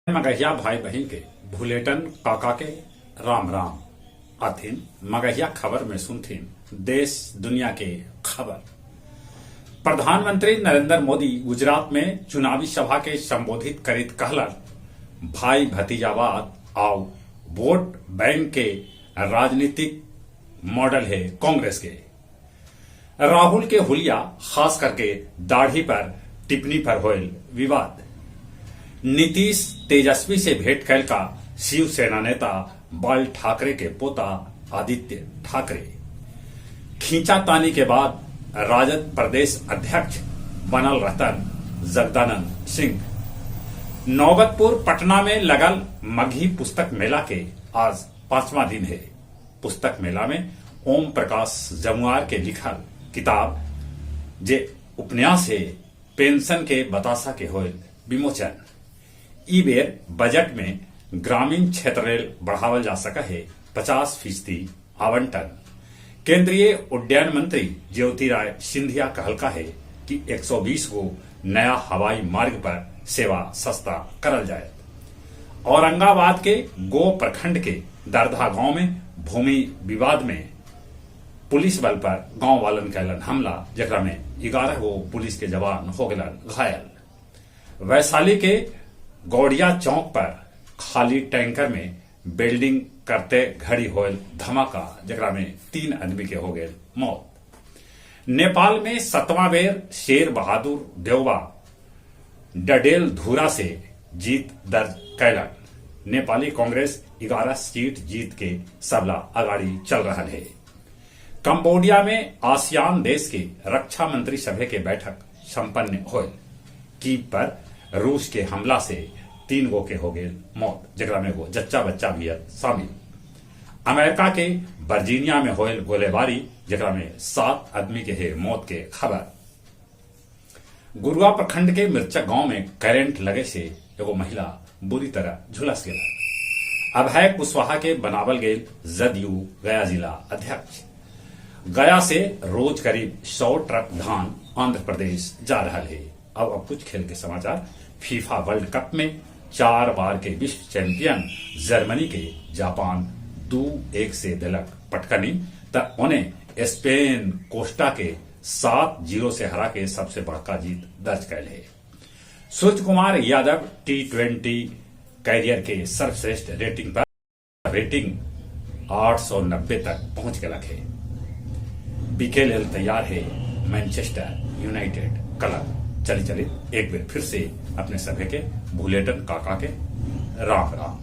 मगहिया भाई बहन के भूलेटन काका के राम राम अथिन मगहिया खबर में सुनथिन देश दुनिया के खबर। प्रधानमंत्री नरेंद्र मोदी गुजरात में चुनावी सभा के संबोधित करित कहलन भाई भतीजावाद आओ वोट बैंक के राजनीतिक मॉडल है कांग्रेस के। राहुल के हुलिया खास करके दाढ़ी पर टिप्पणी पर होयल विवाद। नीतीश तेजस्वी से भेंट कैल का शिवसेना नेता बाल ठाकरे के पोता आदित्य ठाकरे। खींचातानी के बाद राजद प्रदेश अध्यक्ष बनल रतन जगदानंद सिंह। नौबतपुर पटना में लगल मगही पुस्तक मेला के आज 5वां दिन है। पुस्तक मेला में ओम प्रकाश जमुआर के लिखल किताब जे उपन्यास है पेंशन के बतासा के होयल विमोचन। ई बेर बजट में ग्रामीण क्षेत्र रेल बढ़ावल जा सका है 50% आवंटन। केंद्रीय उड्डयन मंत्री ज्योतिराय सिंधिया कहलका है कि 120 को नया हवाई मार्ग पर सेवा सस्ता करल जाए। औरंगाबाद के गो प्रखंड के दरधा गांव में भूमि विवाद में पुलिस बल पर गांव वालन कैलन हमला, जकरा में 11 गो पुलिस के जवान हो गलन घायल। वैशाली के गौड़िया चौक पर खाली टैंकर में बिल्डिंग करते घड़ी होयल धमाका, जकरा में 3 आदमी के हो गए मौत। नेपाल में 7वां बेर शेर बहादुर देवबा डडेल धूरा से जीत दर्ज कैलन। नेपाली कांग्रेस 11 सीट जीत के सबला अगाड़ी चल रहा है। कंबोडिया में आसियान देश के रक्षा मंत्री सभा के बैठक संपन्न होयल। कीव पर रूस के हमला से 3 गो के हो गए मौत, जगरा में वो जच्चा बच्चा भी शामिल। अमेरिका के वर्जीनिया में होयल गोलीबारी, जगरा में 7 आदमी के है मौत के खबर। गुरुआ प्रखंड के मिर्चक गांव में करंट लगे से एगो महिला बुरी तरह झुलस गया। अभय कुशवाहा के बनावल गए जदयू गया जिला अध्यक्ष। गया से रोज करीब 100 ट्रक धान आंध्र प्रदेश जा रहा है। अब कुछ खेल के समाचार। फीफा वर्ल्ड कप में 4 बार के विश्व चैंपियन जर्मनी के जापान 2-1 से दिलक पटकनी, तब उन्हें स्पेन कोस्टा के 7-0 से हरा के सबसे बड़का जीत दर्ज कैल है। सूर्य कुमार यादव T20 कैरियर के सर्वश्रेष्ठ रेटिंग पर रेटिंग 890 तक पहुंच गया है। बीकेएल तैयार है मैनचेस्टर यूनाइटेड क्लब। चली एक बार फिर से अपने सभी के भूलेटन काका के राम राम।